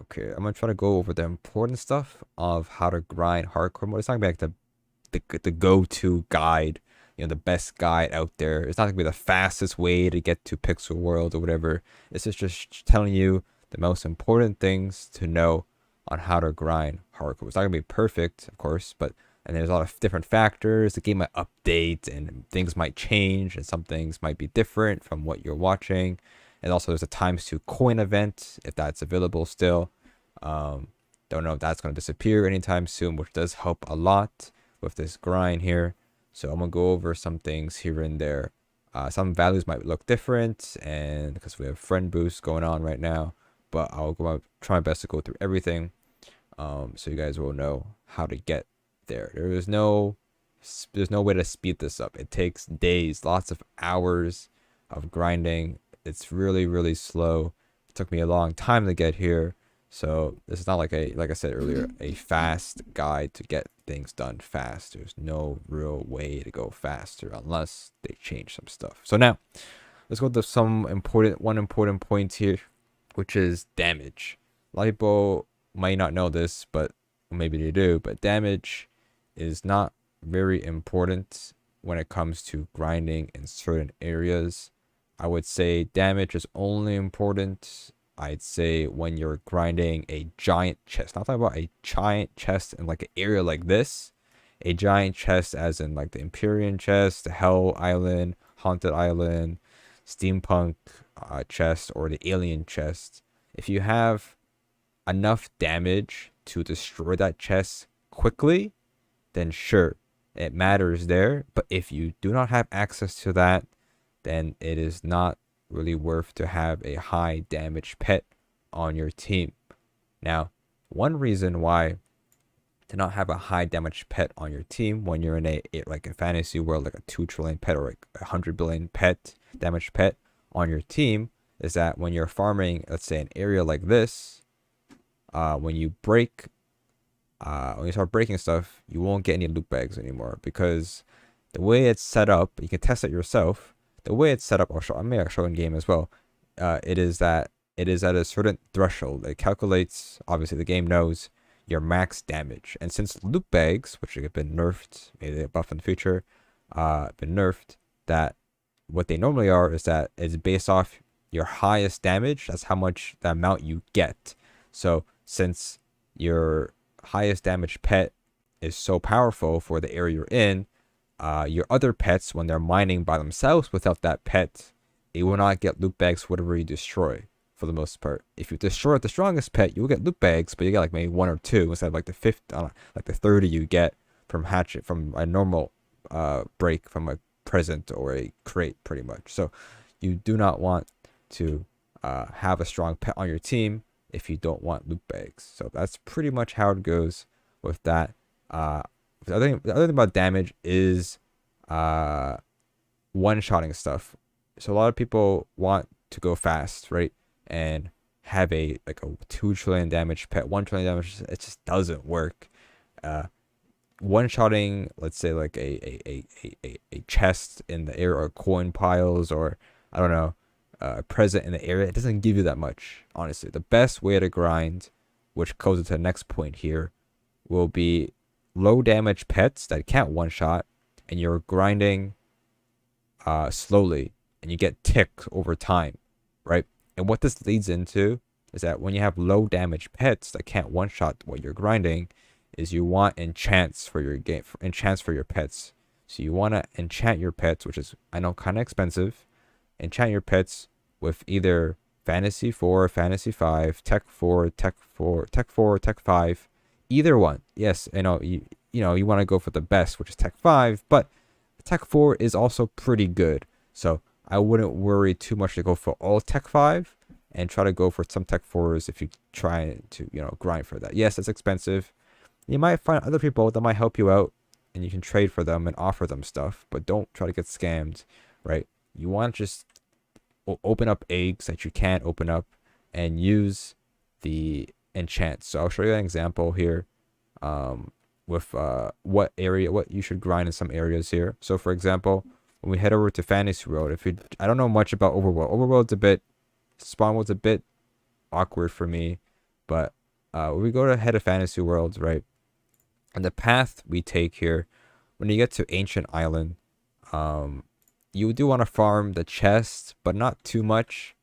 Okay, I'm gonna try to go over the important stuff of how to grind hardcore mode. It's not gonna be like the go-to guide, the best guide out there. It's not gonna be the fastest way to get to Pixel World or whatever. This is just telling you the most important things to know on how to grind hardcore. It's not gonna be perfect, of course, but and there's a lot of different factors. The game might update and things might change, and some things might be different from what you're watching. And also, there's a times two coin event if that's available still. Um, don't know if that's going to disappear anytime soon, which does help a lot with this grind here. So I'm gonna go over some things here and there. Some values might look different, and because we have friend boost going on right now, but try my best to go through everything, so you guys will know how to get there. There's no way to speed this up. It takes days, lots of hours of grinding. It's really, really slow. It took me a long time to get here. So this is not like like I said earlier, a fast guide to get things done fast. There's no real way to go faster unless they change some stuff. So now let's go to one important point here, which is damage. A lot of people might not know this, but maybe they do, but damage is not very important when it comes to grinding in certain areas. I would say damage is only important, I'd say, when you're grinding a giant chest. Not talking about a giant chest in like an area like this. A giant chest as in like the Empyrean chest, the Hell Island, Haunted Island, Steampunk chest, or the Alien chest. If you have enough damage to destroy that chest quickly, then sure, it matters there. But if you do not have access to that, then it is not really worth to have a high damage pet on your team. Now, one reason why to not have a high damage pet on your team when you're in like a fantasy world, like a 2 trillion pet or like 100 billion pet damage pet on your team, is that when you're farming, let's say an area like this, when you start breaking stuff, you won't get any loot bags anymore, because the way it's set up, you can test it yourself. The way it's set up, I may show in game as well. It is at a certain threshold. It calculates, obviously the game knows your max damage, and since loot bags, which have been nerfed, maybe a buff in the future, been nerfed, that what they normally are is that it's based off your highest damage. That's how much the amount you get. So since your highest damage pet is so powerful for the area you're in, your other pets, when they're mining by themselves without that pet, they will not get loot bags for whatever you destroy, for the most part. If you destroy the strongest pet, you'll get loot bags, but you get like maybe 1 or 2 instead of like the fifth, like the 30 you get from a normal break from a present or a crate, pretty much. So you do not want to have a strong pet on your team if you don't want loot bags. So that's pretty much how it goes with that. The other thing about damage is one-shotting stuff. So a lot of people want to go fast, right? And have a 2 trillion damage pet, 1 trillion damage. It just doesn't work. One-shotting, let's say like a chest in the air, or coin piles, or I don't know, present in the area, it doesn't give you that much, honestly. The best way to grind, which goes into the next point here, will be low damage pets that can't one shot, and you're grinding slowly, and you get ticks over time, right? And what this leads into is that when you have low damage pets that can't one shot what you're grinding, is you want enchants for your game, enchants for your pets. So you want to enchant your pets, which is, I know, kind of expensive. Enchant your pets with either Fantasy 4, Fantasy 5, Tech 4, Tech 4, Tech 4, Tech 5, either one. Yes, I know you want to go for the best, which is Tech 5, but Tech 4 is also pretty good. So I wouldn't worry too much to go for all Tech 5, and try to go for some Tech 4s if you try to, grind for that. Yes, it's expensive. You might find other people that might help you out, and you can trade for them and offer them stuff, but don't try to get scammed, right? You want to just open up eggs that you can't open up and use the enchants. So I'll show you an example here, with what you should grind in some areas here. So for example, when we head over to Fantasy World, I don't know much about Overworld. Spawn World's a bit awkward for me. But when we go to head of fantasy worlds, right? And the path we take here, when you get to Ancient Island, um, you do want to farm the chest, but not too much.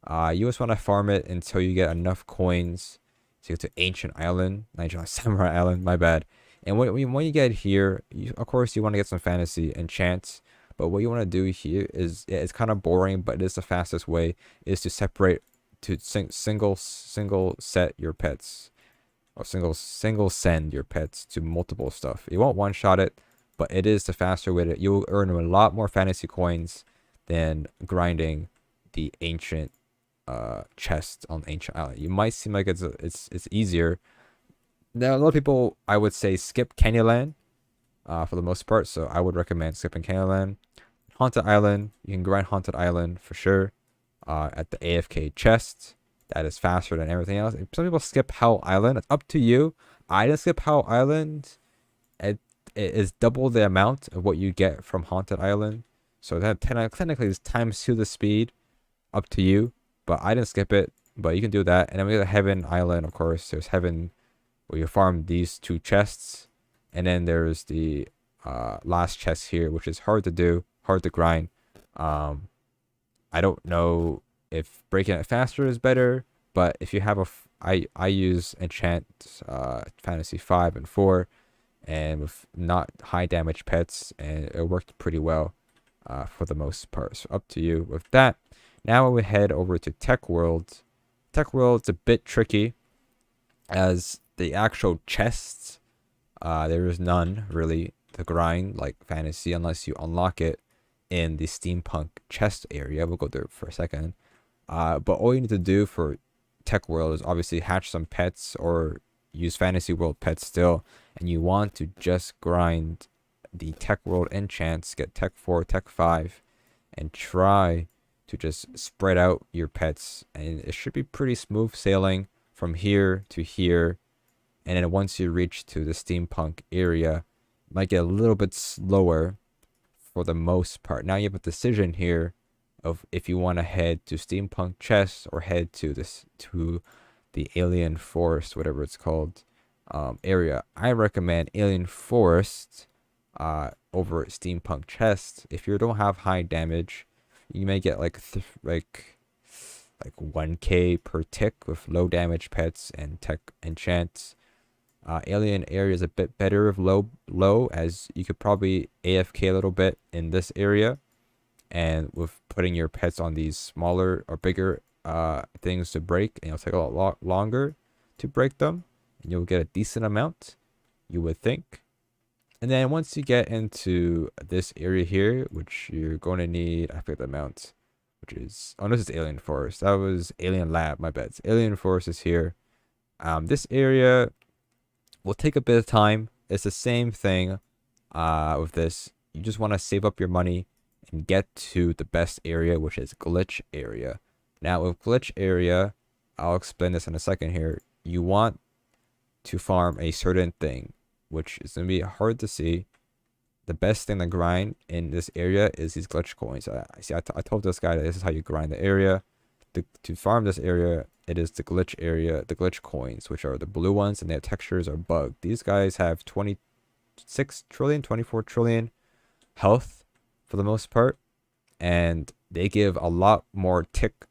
You just want to farm it until you get enough coins to get to Ancient Island, not Ancient Samurai Island. My bad. And when you get here, of course you want to get some fantasy enchants. But what you want to do here is, yeah, it's kind of boring, but it is the fastest way, is to separate, to single set your pets, or single send your pets to multiple stuff. You won't one shot it, but it is the faster way to, you'll earn a lot more fantasy coins than grinding the ancient chest on Ancient Island. You might seem like it's easier. Now a lot of people, I would say, skip Candyland for the most part, so I would recommend skipping Candyland. Haunted Island, you can grind Haunted Island for sure at the AFK chest. That is faster than everything else. Some people skip Hell Island. It's up to you. I didn't skip Hell Island. It is double the amount of what you get from Haunted Island. So that technically is times 2 the speed. Up to you. But I didn't skip it. But you can do that. And then we got Heaven Island, of course. There's Heaven where you farm these 2 chests. And then there's the last chest here, which is hard to do, hard to grind. I don't know if breaking it faster is better, but if you have I use Enchant Fantasy 5 and 4, and with not high damage pets, and it worked pretty well for the most part. So up to you with that. Now we head over to Tech World. Tech World's a bit tricky, as the actual chests, there is none really to grind like fantasy unless you unlock it in the steampunk chest area. We'll go there for a second. But all you need to do for Tech World is obviously hatch some pets or use Fantasy World pets still. And you want to just grind the Tech World enchants, get Tech 4, Tech 5, and try to just spread out your pets. And it should be pretty smooth sailing from here to here. And then once you reach to the steampunk area, it might get a little bit slower for the most part. Now you have a decision here of if you want to head to steampunk chest or head to the alien forest, whatever it's called, area. I recommend alien forest over steampunk chest. If you don't have high damage, you may get like 1k per tick with low damage pets and tech enchants. Alien area is a bit better with low, as you could probably AFK a little bit in this area, and with putting your pets on these smaller or bigger things to break, and it'll take a lot longer to break them, and you'll get a decent amount, you would think. And then once you get into this area here, which you're going to need, I forget the amount, which is, oh no, this is alien forest. That was alien lab, my bad. It's alien forest is here. This area will take a bit of time. It's the same thing with this. You just want to save up your money and get to the best area, which is glitch area. Now with glitch area, I'll explain this in a second here. You want to farm a certain thing, which is going to be hard to see. The best thing to grind in this area is these glitch coins. I told this guy that this is how you grind the area. To farm this area, it is the glitch area, the glitch coins, which are the blue ones, and their textures are bugged. These guys have 26 trillion, 24 trillion health for the most part, and they give a lot more tech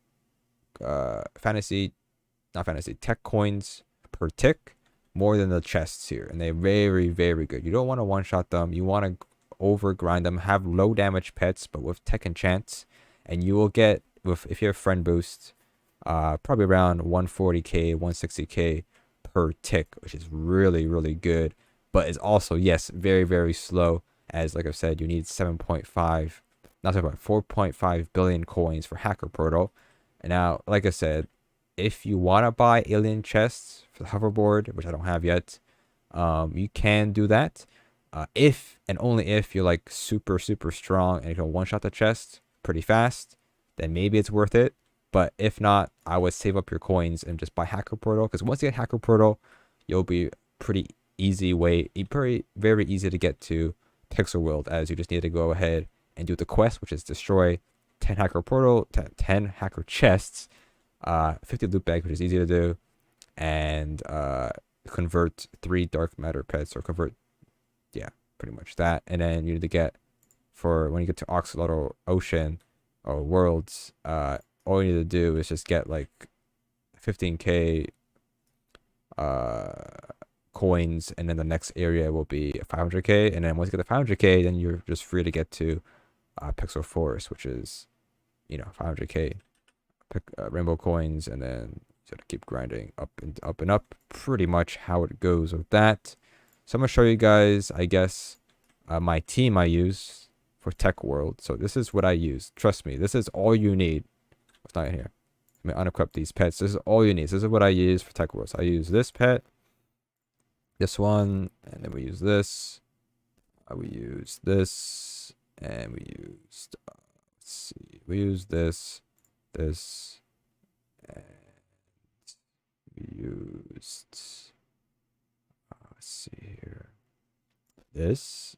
coins per tick, more than the chests here, and they're very, very good. You don't want to one-shot them. You want to over grind them, have low damage pets, but with tech enchants, and you will get, with if you have friend boost, probably around 140k, 160k per tick, which is really, really good. But it's also, yes, very, very slow, as like I said, you need 4.5 billion coins for Hacker Portal. And now, like I said, if you want to buy alien chests for the hoverboard, which I don't have yet, you can do that. If and only if you're like super, super strong and you can one-shot the chest pretty fast, then maybe it's worth it. But if not, I would save up your coins and just buy Hacker Portal, because once you get Hacker Portal, you'll be very easy to get to Pixel World, as you just need to go ahead and do the quest, which is destroy 10 Hacker Portal, 10 Hacker Chests, 50 Lootbags, which is easy to do, and convert 3 dark matter pets, or convert, yeah, pretty much that. And then you need to get, for when you get to Oxalotl Ocean or Worlds, all you need to do is just get like 15k coins, and then the next area will be 500k, and then once you get the 500k, then you're just free to get to Pixel Forest, which is, 500k rainbow coins, and then you gotta keep grinding up and up and up. Pretty much how it goes with that. So I'm gonna show you guys, I guess, my team I use for Tech World. So this is what I use. Trust me, this is all you need. What's not in here? Let me unequip these pets. This is all you need. This is what I use for Tech World. So I use this pet, this one, and then we use this. We use this, and we used, let's see, we use this, and we used, let's see here, this,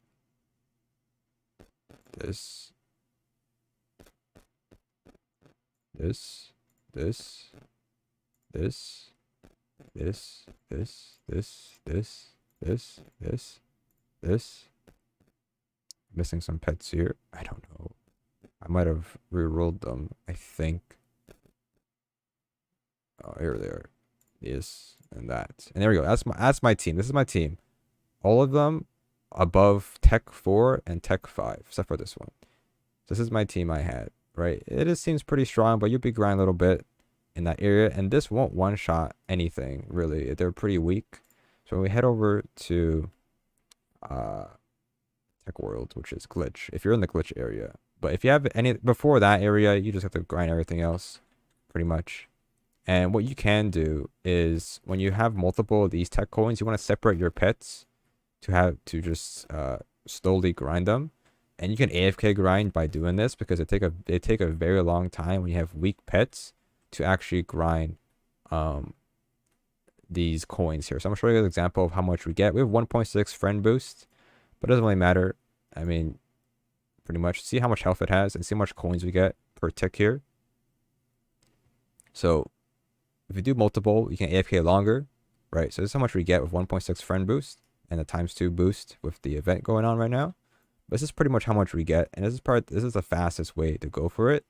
this, this, this, this, this, this, this. Missing some pets here. I don't know. I might have re-rolled them, I think. Oh, here they are. This and that. And there we go. That's my team. This is my team. All of them above Tech 4 and Tech 5, except for this one. This is my team I had, right? It just seems pretty strong, but you'll be grinding a little bit in that area, and this won't one-shot anything, really. They're pretty weak. So when we head over to Tech World, which is glitch, if you're in the glitch area, but if you have any before that area, you just have to grind everything else pretty much. And what you can do is, when you have multiple of these tech coins, you want to separate your pets to just slowly grind them. And you can AFK grind by doing this, because they take a very long time when you have weak pets to actually grind these coins here. So I'm gonna show you an example of how much we get. We have 1.6 friend boost, but it doesn't really matter. I mean, pretty much see how much health it has and see how much coins we get per tick here. So if you do multiple, you can AFK longer, right? So this is how much we get with 1.6 friend boost and the ×2 boost with the event going on right now. This is pretty much how much we get, and this is the fastest way to go for it.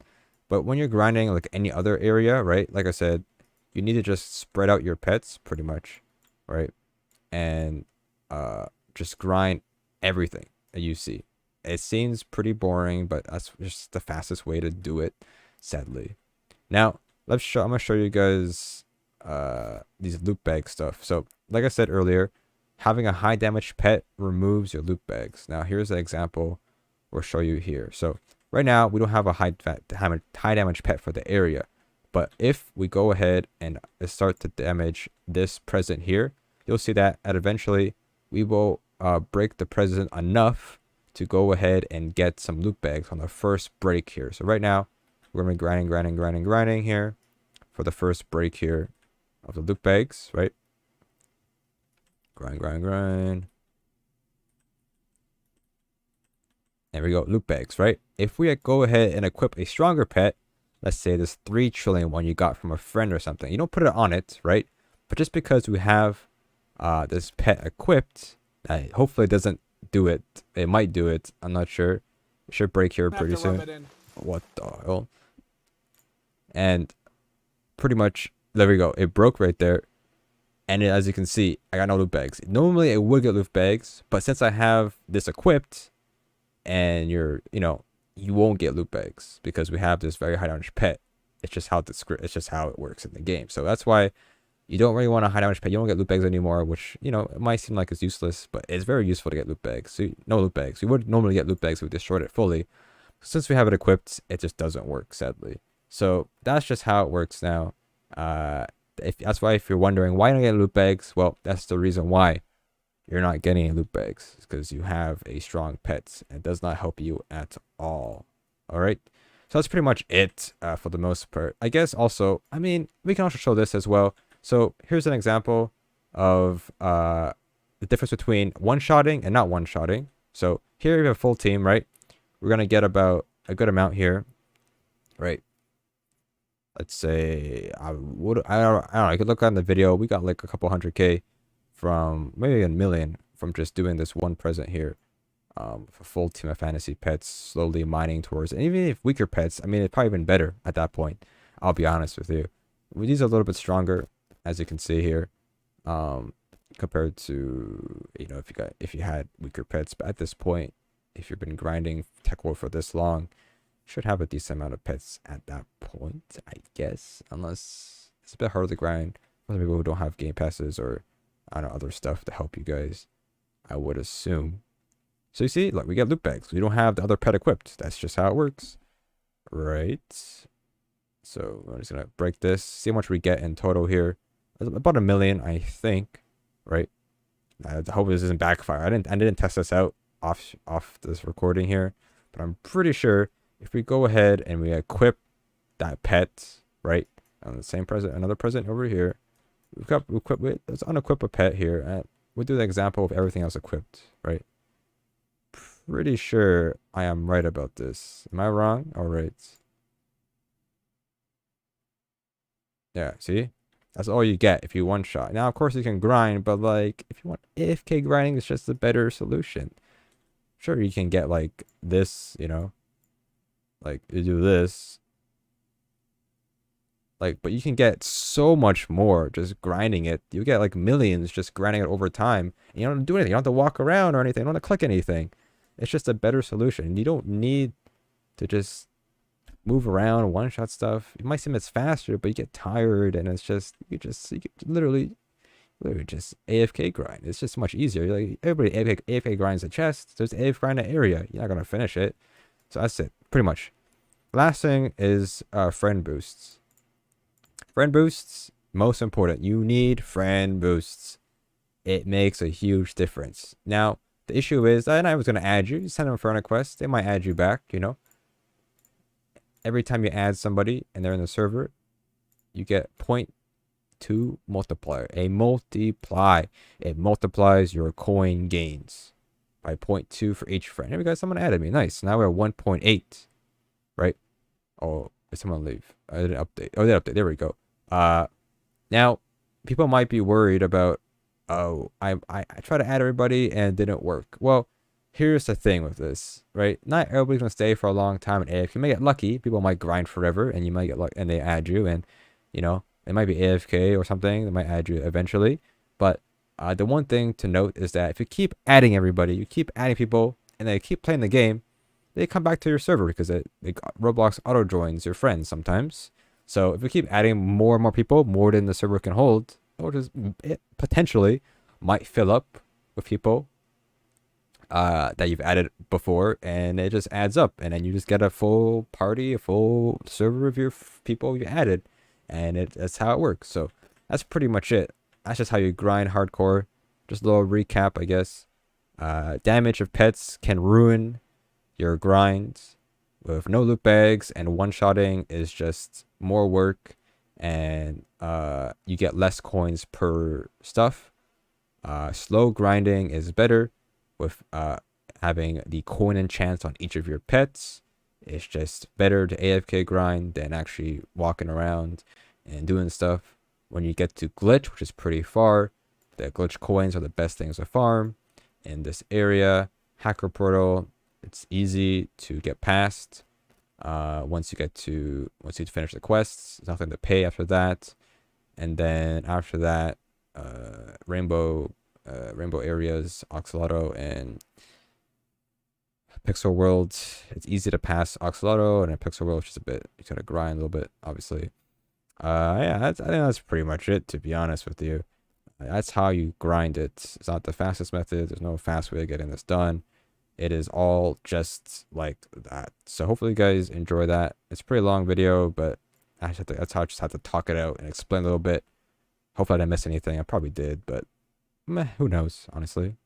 But when you're grinding like any other area, right? Like I said, you need to just spread out your pets pretty much, right? And just grind everything that you see. It seems pretty boring, but that's just the fastest way to do it, sadly. Now, I'm gonna show you guys these loot bag stuff. So, like I said earlier, having a high damage pet removes your loot bags. Now, here's an example we'll show you here. So, right now, we don't have a high damage pet for the area. But if we go ahead and start to damage this present here, you'll see that eventually we will break the present enough to go ahead and get some loot bags on the first break here. So right now, we're going to be grinding here for the first break here of the loot bags, right? Grind. There we go, loot bags, right? If we go ahead and equip a stronger pet, let's say this 3 trillion one you got from a friend or something, you don't put it on it, right? But just because we have this pet equipped, hopefully it doesn't do it. It might do it. I'm not sure. It should break here pretty soon. What the hell? And pretty much, there we go. It broke right there. And as you can see, I got no loot bags. Normally, it would get loot bags, but since I have this equipped, and you won't get loot bags because we have this very high damage pet. It's just how it works in the game. So that's why you don't really want a high damage pet. You don't get loot bags anymore, which, it might seem like it's useless, but it's very useful to get loot bags. So no loot bags. We would normally get loot bags if we destroyed it fully. Since we have it equipped, it just doesn't work, sadly. So that's just how it works now. That's why, if you're wondering why don't I get loot bags, well, that's the reason why you're not getting any loot bags, because you have a strong pet. It does not help you at all. All right. So that's pretty much it for the most part. I guess also, we can also show this as well. So here's an example of the difference between one-shotting and not one-shotting. So here we have a full team, right? We're going to get about a good amount here, right? let's say I don't know. I could look on the video. We got like a couple 100K from maybe a million from just doing this one present here. For full team of fantasy pets, slowly mining towards, and even if weaker pets, I mean, it's probably been better at that point. I'll be honest with you. These are a little bit stronger, as you can see here, compared to, if you had weaker pets. But at this point, if you've been grinding Tech World for this long, should have a decent amount of pets at that point, I guess, unless it's a bit harder to grind for people who don't have game passes or I don't know, other stuff to help you guys, I would assume. So you see, like, we get loot bags. We don't have the other pet equipped. That's just how it works, right? So I'm just gonna break this, see how much we get in total here. About a million, I think, right? I hope this doesn't backfire. I didn't test this out off this recording here, but I'm pretty sure if we go ahead and we equip that pet, right, on the same present, another present over here, let's unequip a pet here, and we'll do the example of everything else equipped, right? Pretty sure I am right about this. Am I wrong? All right. Yeah, see? That's all you get if you one shot. Now, of course, you can grind, but like, if you want AFK grinding, is just a better solution. Sure, you can get like this, like you do this. Like, but you can get so much more just grinding it. You get like millions just grinding it over time. And you don't do anything. You don't have to walk around or anything. You don't have to click anything. It's just a better solution. You don't need to just move around, one-shot stuff. It might seem it's faster, but you get tired, and it's just you literally just AFK grind. It's just much easier. Like everybody AFK grinds the chest. There's AFK grind the area. You're not gonna finish it. So that's it, pretty much. Last thing is friend boosts. Friend boosts, most important. You need friend boosts. It makes a huge difference. Now, the issue is, and I was going to add you. You send them a friend request. They might add you back, Every time you add somebody and they're in the server, you get 0.2 multiplier. A multiply. It multiplies your coin gains by 0.2 for each friend. Here we go. Someone added me. Nice. Now we're at 1.8. Right? Oh, did someone leave? I didn't update. Oh, they update. There we go. Now, people might be worried about, oh, I tried to add everybody and it didn't work. Well, here's the thing with this, right? Not everybody's gonna stay for a long time in AFK. You may get lucky. People might grind forever, and you might get lucky, and they add you, and it might be AFK or something. They might add you eventually. But the one thing to note is that if you keep adding everybody, you keep adding people, and they keep playing the game, they come back to your server because Roblox auto joins your friends sometimes. So if you keep adding more and more people, more than the server can hold, it potentially might fill up with people that you've added before, and it just adds up, and then you just get a full party, a full server of your people you added, and that's how it works. So that's pretty much it. That's just how you grind hardcore. Just a little recap, I guess. Damage of pets can ruin your grinds. With no loot bags, and one-shotting is just more work, and you get less coins per stuff. Slow grinding is better with having the coin enchants on each of your pets. It's just better to AFK grind than actually walking around and doing stuff. When you get to glitch, which is pretty far, the glitch coins are the best things to farm in this area. Hacker portal, it's easy to get past. Once you finish the quests, there's nothing to pay after that. And then after that, rainbow areas, Oxalotto and Pixel World. It's easy to pass Oxalotto, and a Pixel World, which is a bit, you gotta grind a little bit, obviously. Yeah, I think that's pretty much it, to be honest with you. That's how you grind it. It's not the fastest method. There's no fast way of getting this done. It is all just like that. So hopefully you guys enjoy that. It's a pretty long video, but that's how I just had to talk it out and explain a little bit. Hopefully I didn't miss anything. I probably did, but meh, who knows, honestly.